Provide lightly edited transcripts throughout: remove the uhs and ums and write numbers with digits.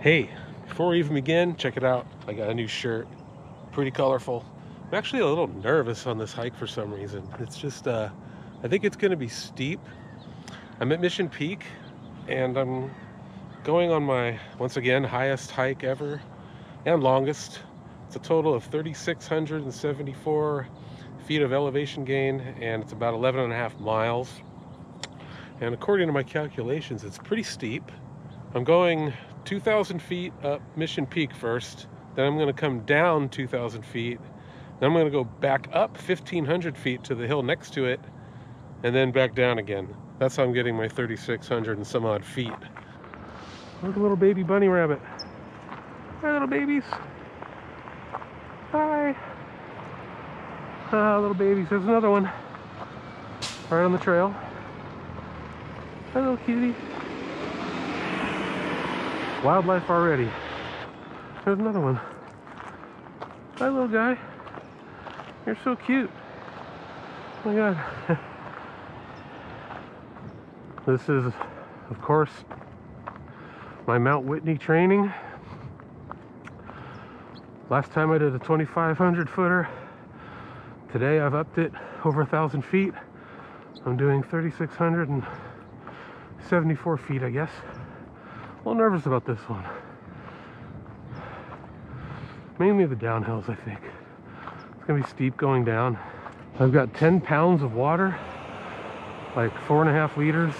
Hey, before we even begin, check it out. I got a new shirt, pretty colorful. I'm actually a little nervous on this hike for some reason. It's just, I think it's gonna be steep. I'm at Mission Peak and I'm going on my, once again, highest hike ever and longest. It's a total of 3,674 feet of elevation gain, and it's about 11.5 miles. And according to my calculations, it's pretty steep. I'm going 2,000 feet up Mission Peak first, then I'm going to come down 2,000 feet, then I'm going to go back up 1,500 feet to the hill next to it, and then back down again. That's how I'm getting my 3,600 and some odd feet. Look at a little baby bunny rabbit. Hi, little babies. Hi. Little babies. There's another one right on the trail. Hi, little kitty. Wildlife already. There's another one. Hi, little guy. You're so cute. Oh my God. This is, of course, my Mount Whitney training. Last time I did a 2,500 footer. Today I've upped it over 1,000 feet. I'm doing 3,674 feet, I guess. A little nervous about this one. Mainly the downhills, I think. It's gonna be steep going down. I've got 10 pounds of water, like 4.5 liters.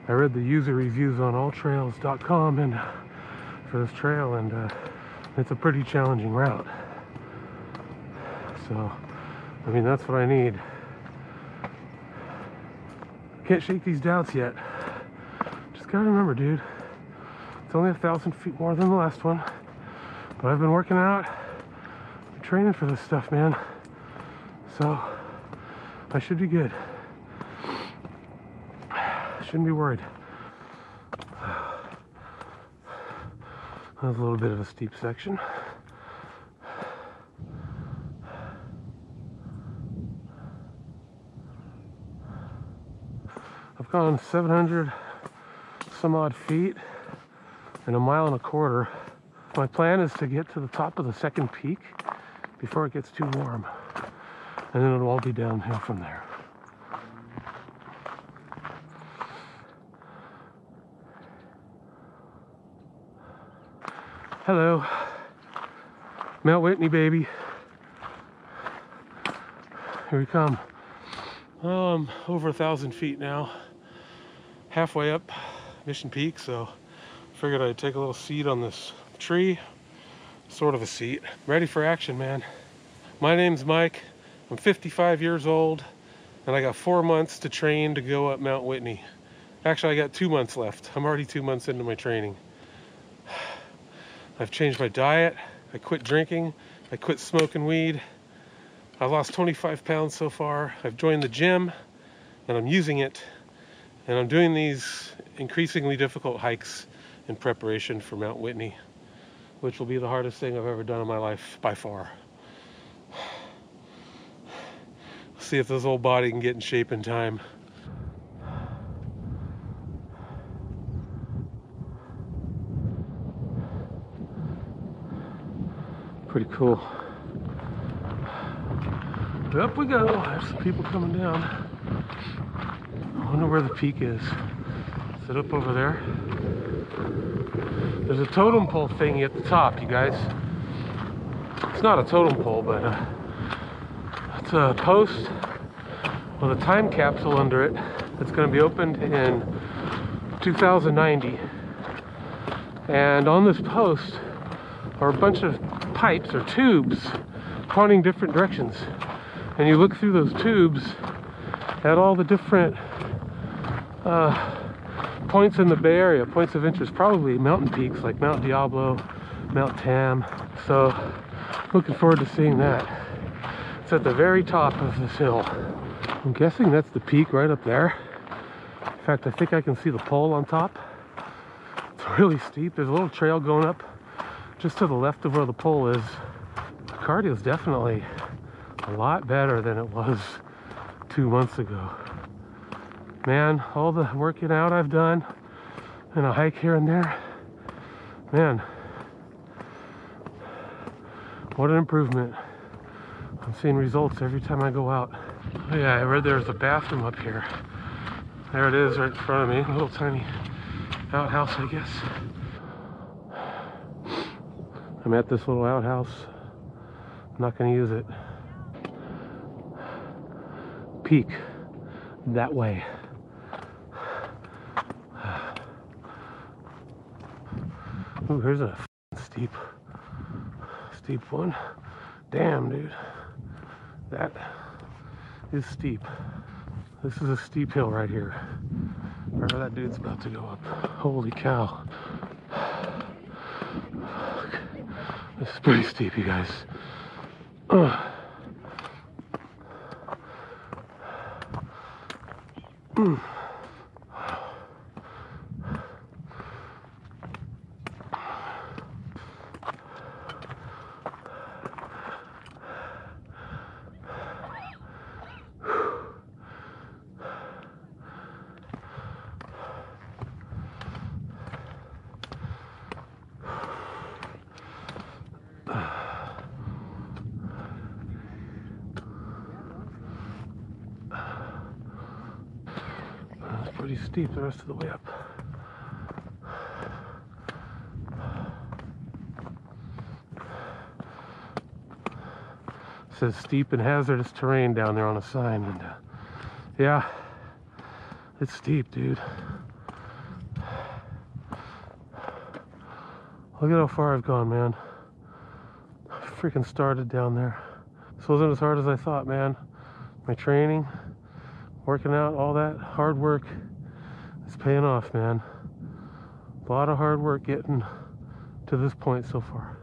I read the user reviews on alltrails.com and for this trail, and it's a pretty challenging route. So, I mean, that's what I need. Can't shake these doubts yet. Just gotta remember, dude, it's only 1,000 feet more than the last one, but I've been working out, been training for this stuff, man. So I should be good. Shouldn't be worried. That was a little bit of a steep section. I've gone 700 some odd feet in 1.25 miles. My plan is to get to the top of the second peak before it gets too warm, and then it'll all be downhill from there. Hello, Mount Whitney, baby. Here we come. Oh, I'm over 1,000 feet now, halfway up Mission Peak, so figured I'd take a little seat on this tree, sort of a seat. Ready for action, man. My name's Mike. I'm 55 years old, and I got 4 months to train to go up Mount Whitney. Actually, I got 2 months left. I'm already 2 months into my training. I've changed my diet. I quit drinking. I quit smoking weed. I've lost 25 pounds so far. I've joined the gym, and I'm using it. And I'm doing these increasingly difficult hikes in preparation for Mount Whitney, which will be the hardest thing I've ever done in my life by far. See if this old body can get in shape in time. Pretty cool. Up we go. There's some people coming down. I wonder where the peak is. Is it up over there? There's a totem pole thingy at the top, you guys. It's not a totem pole, but it's a post with a time capsule under it that's going to be opened in 2090. And on this post are a bunch of pipes or tubes pointing different directions. And you look through those tubes at all the different points in the Bay Area, points of interest, probably mountain peaks like Mount Diablo, Mount Tam. So looking forward to seeing that. It's at the very top of this hill. I'm guessing that's the peak right up there. In fact, I think I can see the pole on top. It's really steep. There's a little trail going up just to the left of where the pole is. The cardio is definitely a lot better than it was 2 months ago. Man, all the working out I've done and a hike here and there, Man, what an improvement. I'm seeing results every time I go out. Oh yeah, I read there's a bathroom up here. There it is right in front of me. A little tiny outhouse, I guess. I'm at this little outhouse. I'm not gonna use it. Peak that way. Ooh, here's a steep one. Damn, dude. That is steep. This is a steep hill right here. Wherever that dude's about to go up. Holy cow. This is pretty steep, you guys. It's pretty steep the rest of the way up. It says steep and hazardous terrain down there on a sign, and yeah, it's steep, dude. Look at how far I've gone, man. I freaking started down there. This wasn't as hard as I thought, man. My training, working out, all that hard work is paying off, man. A lot of hard work getting to this point so far.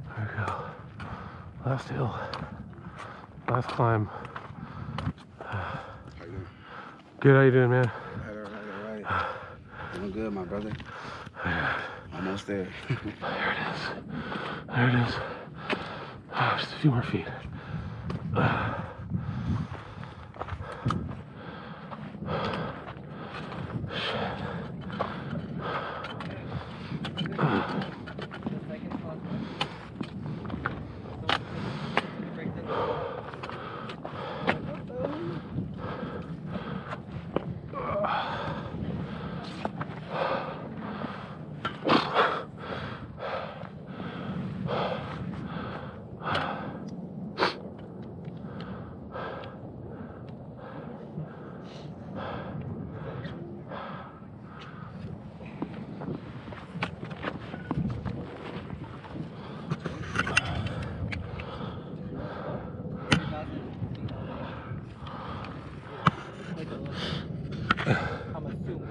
There we go. Last hill. Last climb. How you doing? Good, how you doing, man? All right. Doing good, my brother. Almost there. There it is. There it is. Oh, just a few more feet. I'm assuming.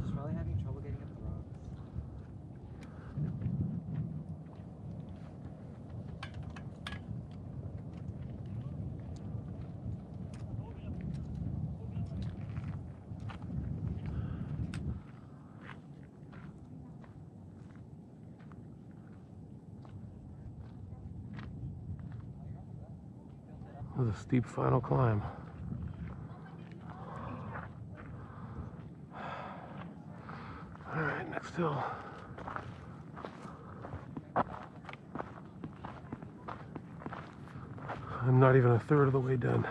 She's probably having trouble getting up the rocks. It was a steep final climb. All right, next hill. I'm not even a third of the way done.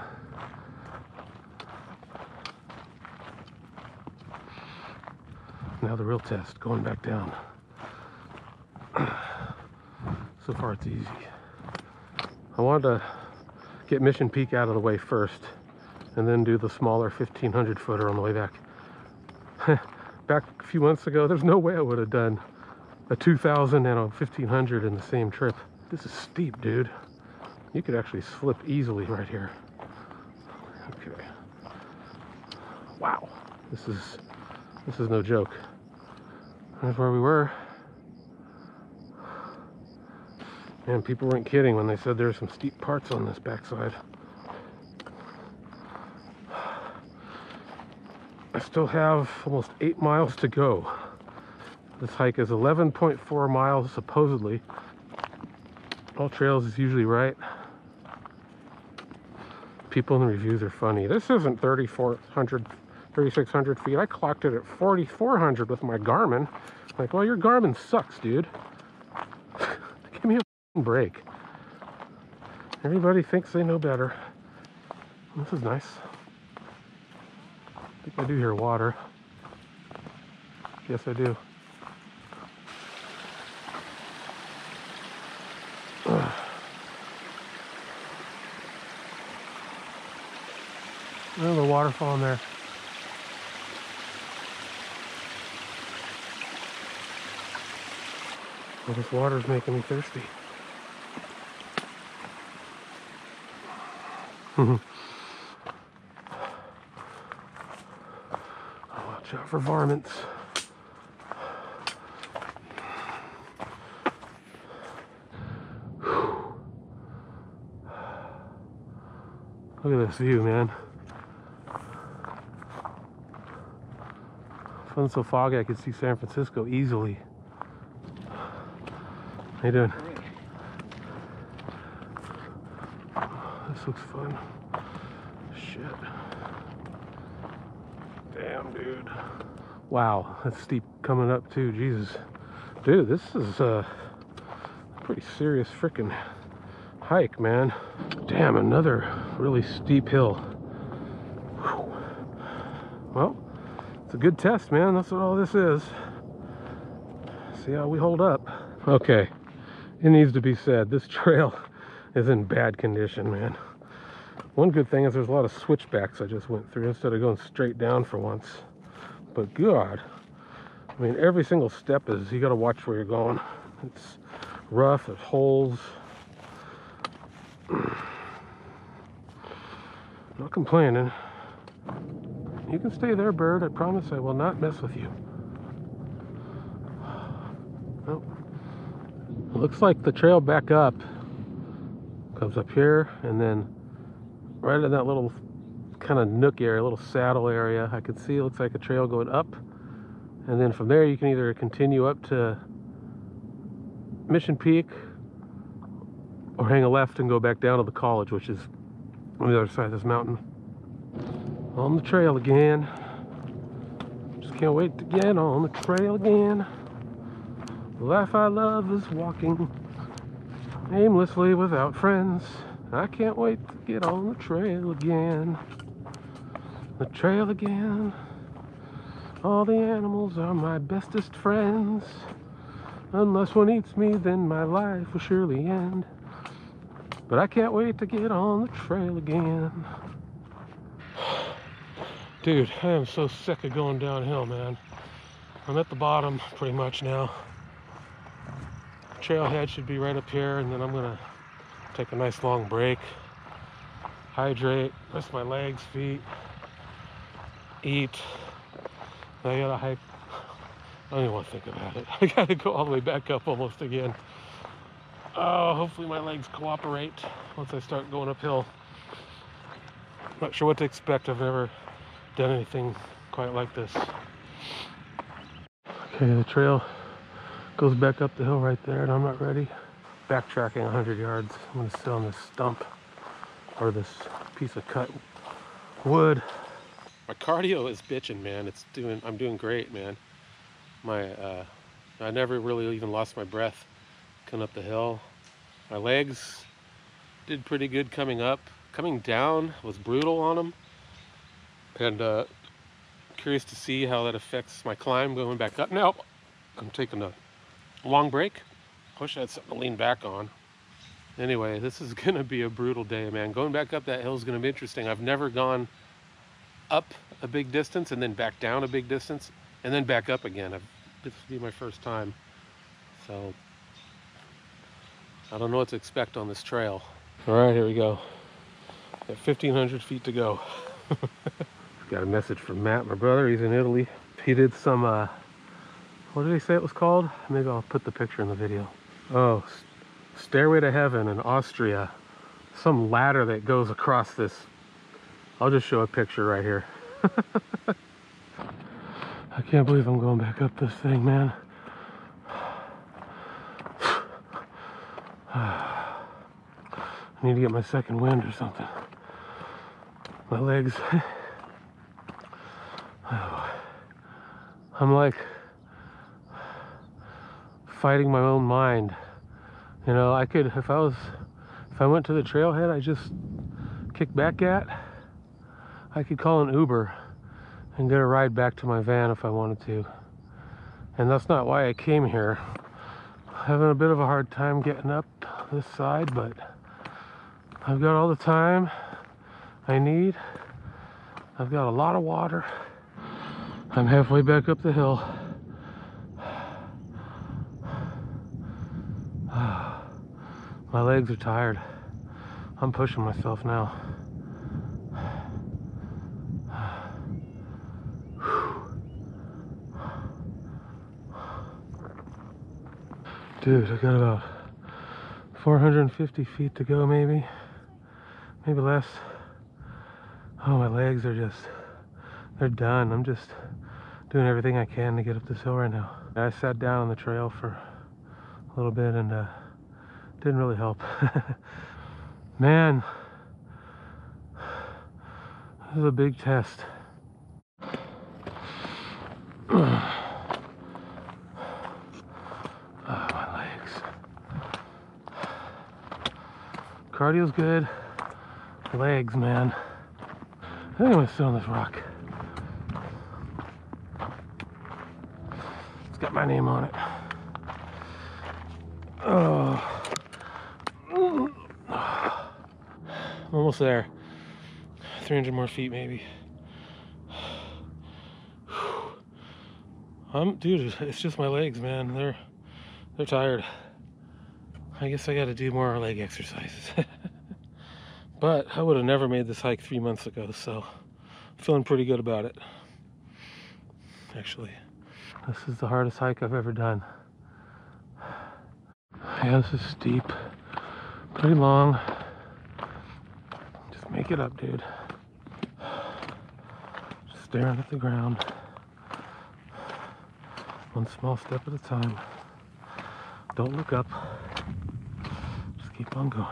Now the real test, going back down. So far it's easy. I wanted to get Mission Peak out of the way first and then do the smaller 1500 footer on the way back. Back a few months ago, there's no way I would have done a 2000 and a 1500 in the same trip. This is steep, dude. You could actually slip easily right here. Okay. Wow, this is no joke. That's where we were. Man, people weren't kidding when they said there were some steep parts on this backside. I still have almost 8 miles to go. This hike is 11.4 miles, supposedly. All trails is usually right. People in the reviews are funny. This isn't 3,600 feet. I clocked it at 4,400 with my Garmin. Like, well, your Garmin sucks, dude. Give me a break. Everybody thinks they know better. This is nice. I think I do hear water. Yes, I do. Oh, the waterfall in there. Well, this water's making me thirsty. Watch out for varmints. Look at this view, man. If it wasn't so foggy, I could see San Francisco easily. How you doing? This looks fun. Shit. Damn, dude. Wow, that's steep coming up too. Jesus. Dude, this is a pretty serious freaking hike, man. Damn, another really steep hill. Whew. Well, it's a good test, man. That's what all this is. See how we hold up. Okay, it needs to be said, this trail is in bad condition, man. One good thing is there's a lot of switchbacks I just went through instead of going straight down for once. But God, I mean, every single step is, you got to watch where you're going. It's rough, there's holes. Not complaining. You can stay there, bird. I promise I will not mess with you. Oh. Looks like the trail back up comes up here, and then right in that little kind of nook area, little saddle area, I can see it looks like a trail going up, and then from there you can either continue up to Mission Peak or hang a left and go back down to the college, which is on the other side of this mountain. On the trail again. Just can't wait to get on the trail again. The life I love is walking aimlessly without friends. I can't wait to get on the trail again. The trail again. All the animals are my bestest friends. Unless one eats me, then my life will surely end. But I can't wait to get on the trail again. Dude, I am so sick of going downhill, man. I'm at the bottom pretty much now. Trailhead should be right up here, and then I'm gonna take a nice long break, hydrate, rest my legs, feet, eat. I gotta hike. I don't even want to think about it. I gotta go all the way back up almost again. Oh, hopefully my legs cooperate once I start going uphill. Not sure what to expect. I've never done anything quite like this. Okay, the trail goes back up the hill right there, and I'm not ready. Backtracking 100 yards. I'm gonna sit on this stump or this piece of cut wood. My cardio is bitching, man. I'm doing great, man. I never really even lost my breath coming up the hill. My legs did pretty good coming up. Coming down was brutal on them. And curious to see how that affects my climb going back up. Now, I'm taking a long break. I wish I had something to lean back on. Anyway, this is gonna be a brutal day, man. Going back up that hill is gonna be interesting. I've never gone up a big distance and then back down a big distance and then back up again. This will be my first time. So, I don't know what to expect on this trail. All right, here we go. Got 1,500 feet to go. Got a message from Matt, my brother. He's in Italy. He did some, what did he say it was called? Maybe I'll put the picture in the video. Oh, Stairway to Heaven in Austria. Some ladder that goes across this. I'll just show a picture right here. I can't believe I'm going back up this thing, man. I need to get my second wind or something. My legs. I'm like fighting my own mind. You know, I could, if I went to the trailhead I just kicked back at, I could call an Uber and get a ride back to my van if I wanted to. And that's not why I came here. Having a bit of a hard time getting up this side, but I've got all the time I need. I've got a lot of water. I'm halfway back up the hill. My legs are tired. I'm pushing myself now. Dude, I got about 450 feet to go, maybe less. Oh, my legs are just, they're done. I'm just doing everything I can to get up this hill right now. I sat down on the trail for a little bit and didn't really help. Man, this is a big test. Cardio's good. Legs, man. I think I'm gonna sit on this rock. It's got my name on it. Oh. I'm almost there. 300 more feet, maybe. Dude, it's just my legs, man. They're tired. I guess I got to do more leg exercises. But I would have never made this hike 3 months ago, so I'm feeling pretty good about it. Actually, this is the hardest hike I've ever done. Yeah, this is steep, pretty long. Just make it up, dude. Just staring at the ground. One small step at a time. Don't look up. Just keep on going.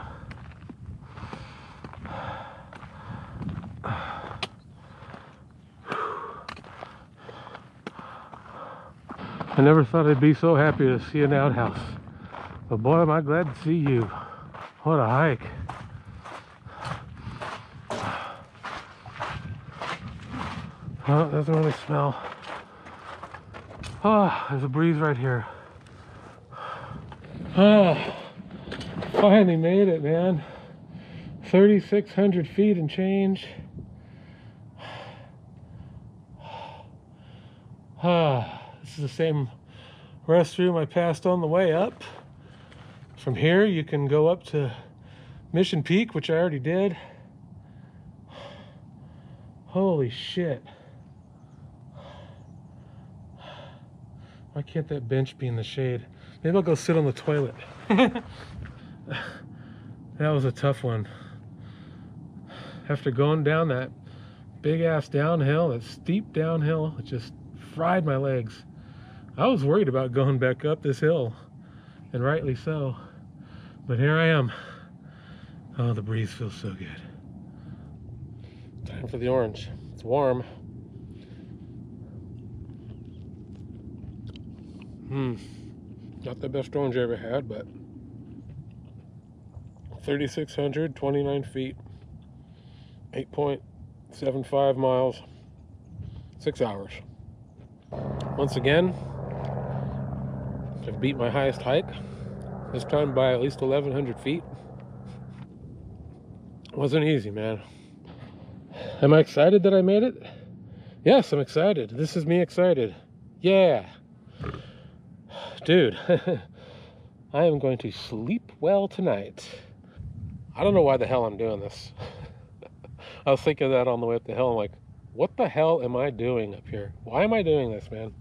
I never thought I'd be so happy to see an outhouse. But boy, am I glad to see you. What a hike. Oh, it doesn't really smell. Oh, there's a breeze right here. Oh, finally made it, man. 3,600 feet and change. This is the same restroom I passed on the way up. From here, you can go up to Mission Peak, which I already did. Holy shit. Why can't that bench be in the shade? Maybe I'll go sit on the toilet. That was a tough one. After going down that big ass downhill, that steep downhill, it just fried my legs. I was worried about going back up this hill, and rightly so. But here I am. Oh, the breeze feels so good. Time for the orange. It's warm. Not the best orange I ever had, but 3,629 feet, 8.75 miles, 6 hours. Once again, I've beat my highest hike, this time by at least 1,100 feet. It wasn't easy, man. Am I excited that I made it? Yes, I'm excited. This is me excited. Yeah. Dude, I am going to sleep well tonight. I don't know why the hell I'm doing this. I was thinking that on the way up the hill. I'm like, What the hell am I doing up here? Why am I doing this, man?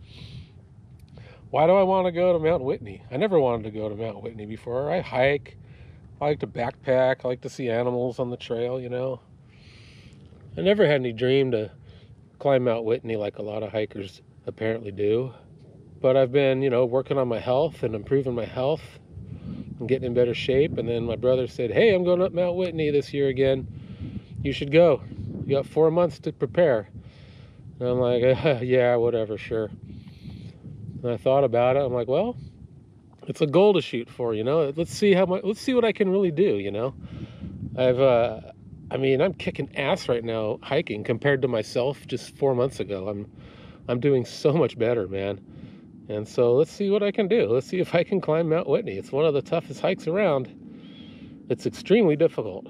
Why do I want to go to Mount Whitney? I never wanted to go to Mount Whitney before. I hike. I like to backpack. I like to see animals on the trail, you know. I never had any dream to climb Mount Whitney like a lot of hikers apparently do. But I've been, you know, working on my health and improving my health and getting in better shape. And then my brother said, hey, I'm going up Mount Whitney this year again. You should go. You got 4 months to prepare. And I'm like, yeah, whatever, sure. And I thought about it. I'm like, well, it's a goal to shoot for, you know. Let's see what I can really do, you know. I'm kicking ass right now hiking compared to myself just 4 months ago. I'm doing so much better, man. And so let's see what I can do. Let's see if I can climb Mount Whitney. It's one of the toughest hikes around. It's extremely difficult.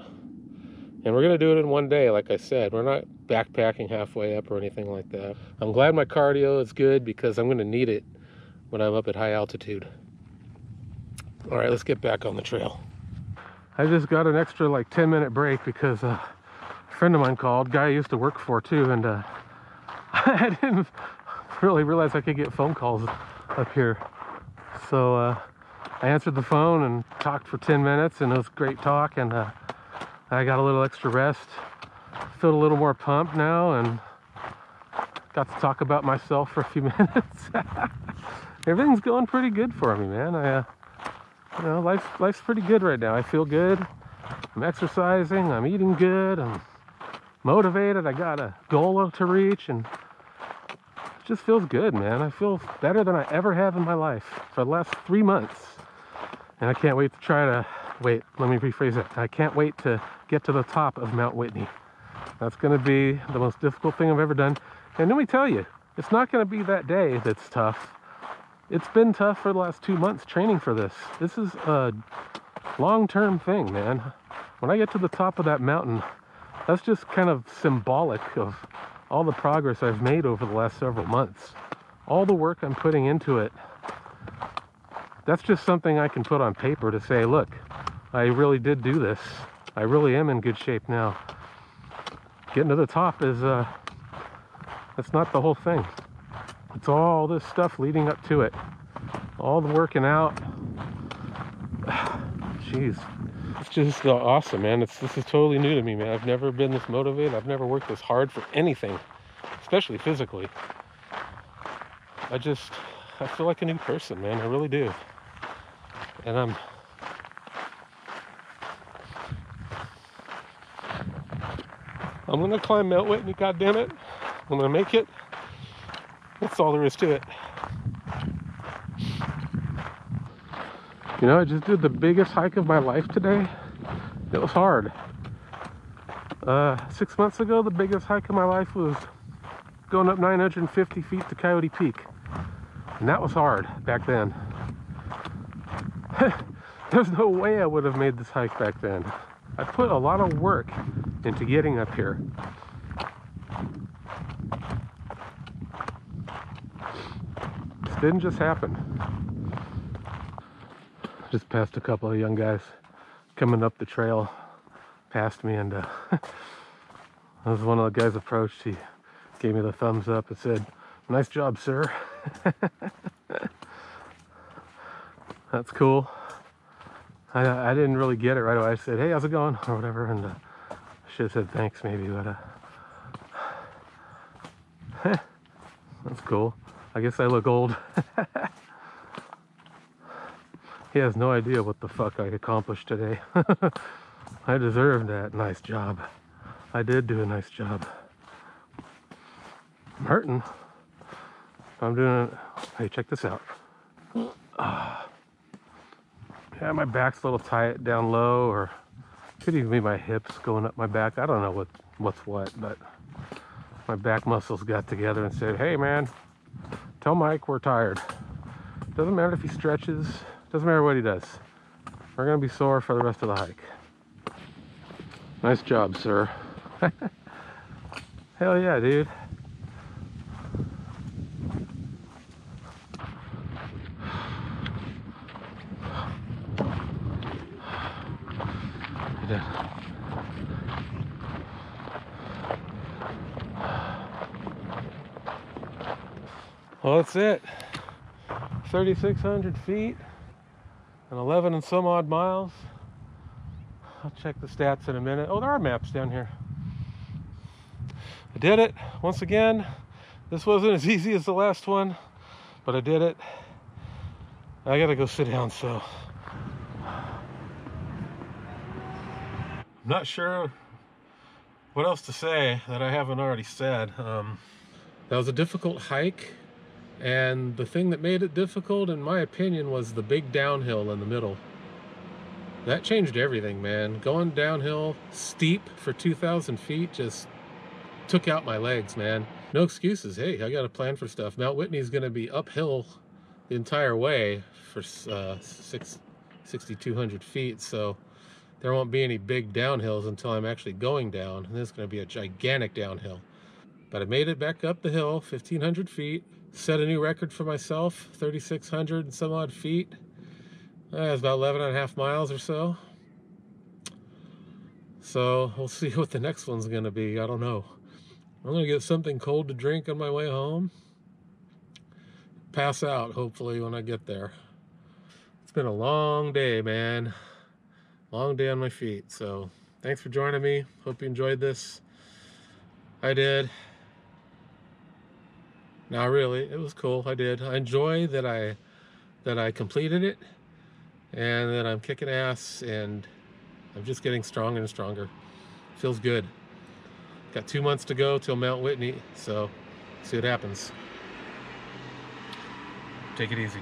And we're going to do it in one day, like I said. We're not backpacking halfway up or anything like that. I'm glad my cardio is good because I'm going to need it when I'm up at high altitude. All right, let's get back on the trail. I just got an extra like 10-minute break because a friend of mine called, guy I used to work for too, and I didn't really realize I could get phone calls up here. So I answered the phone and talked for 10 minutes, and it was great talk, and I got a little extra rest, feel a little more pumped now, and got to talk about myself for a few minutes. Everything's going pretty good for me, man. You know, life's pretty good right now. I feel good. I'm exercising. I'm eating good. I'm motivated. I got a goal to reach, and it just feels good, man. I feel better than I ever have in my life for the last 3 months. And I can't wait to let me rephrase that. I can't wait to get to the top of Mount Whitney. That's going to be the most difficult thing I've ever done. And let me tell you, it's not going to be that day that's tough. It's been tough for the last 2 months training for this. This is a long-term thing, man. When I get to the top of that mountain, that's just kind of symbolic of all the progress I've made over the last several months. All the work I'm putting into it. That's just something I can put on paper to say, look, I really did do this. I really am in good shape now. Getting to the top is, that's not the whole thing. It's all this stuff leading up to it. All the working out. Jeez. It's just awesome, man. This is totally new to me, man. I've never been this motivated. I've never worked this hard for anything, especially physically. I feel like a new person, man. I really do. And I'm gonna climb Mount Whitney, goddammit. I'm gonna make it. That's all there is to it. You know, I just did the biggest hike of my life today. It was hard. 6 months ago, the biggest hike of my life was going up 950 feet to Coyote Peak. And that was hard back then. There's no way I would have made this hike back then. I put a lot of work into getting up here. This didn't just happen. Just passed a couple of young guys coming up the trail past me, and as one of the guys approached, he gave me the thumbs up and said, "Nice job, sir." That's cool. I didn't really get it right away. I said, "Hey, how's it going?" or whatever, and I should have said thanks maybe, but that's cool. I guess I look old. He has no idea what the fuck I accomplished today. I deserved that. Nice job. I did do a nice job. I'm hurting. I'm doing it. Hey, check this out. Yeah, my back's a little tight down low, or could even be my hips going up my back. I don't know what's what, but my back muscles got together and said, "Hey, man, tell Mike we're tired. Doesn't matter if he stretches. Doesn't matter what he does. We're gonna be sore for the rest of the hike." Nice job, sir. Hell yeah, dude. Well, that's it. 3,600 feet and 11 and some odd miles. I'll check the stats in a minute. Oh, there are maps down here. I did it once again. This wasn't as easy as the last one, but I did it. I gotta go sit down, so I'm not sure what else to say that I haven't already said. That was a difficult hike, and the thing that made it difficult, in my opinion, was the big downhill in the middle. That changed everything, man. Going downhill steep for 2,000 feet just took out my legs, man. No excuses. Hey, I got a plan for stuff. Mount Whitney is going to be uphill the entire way for 6,200 feet, so there won't be any big downhills until I'm actually going down, and this is going to be a gigantic downhill. But I made it back up the hill, 1,500 feet, set a new record for myself, 3,600 and some odd feet. It's about 11 and a half miles or so. So we'll see what the next one's going to be. I don't know. I'm going to get something cold to drink on my way home. Pass out, hopefully, when I get there. It's been a long day, man. Long day on my feet. So thanks for joining me. Hope you enjoyed this. I did. Not really. It was cool. I did. I enjoy that I completed it, and that I'm kicking ass, and I'm just getting stronger and stronger. Feels good. Got 2 months to go till Mount Whitney, so see what happens. Take it easy.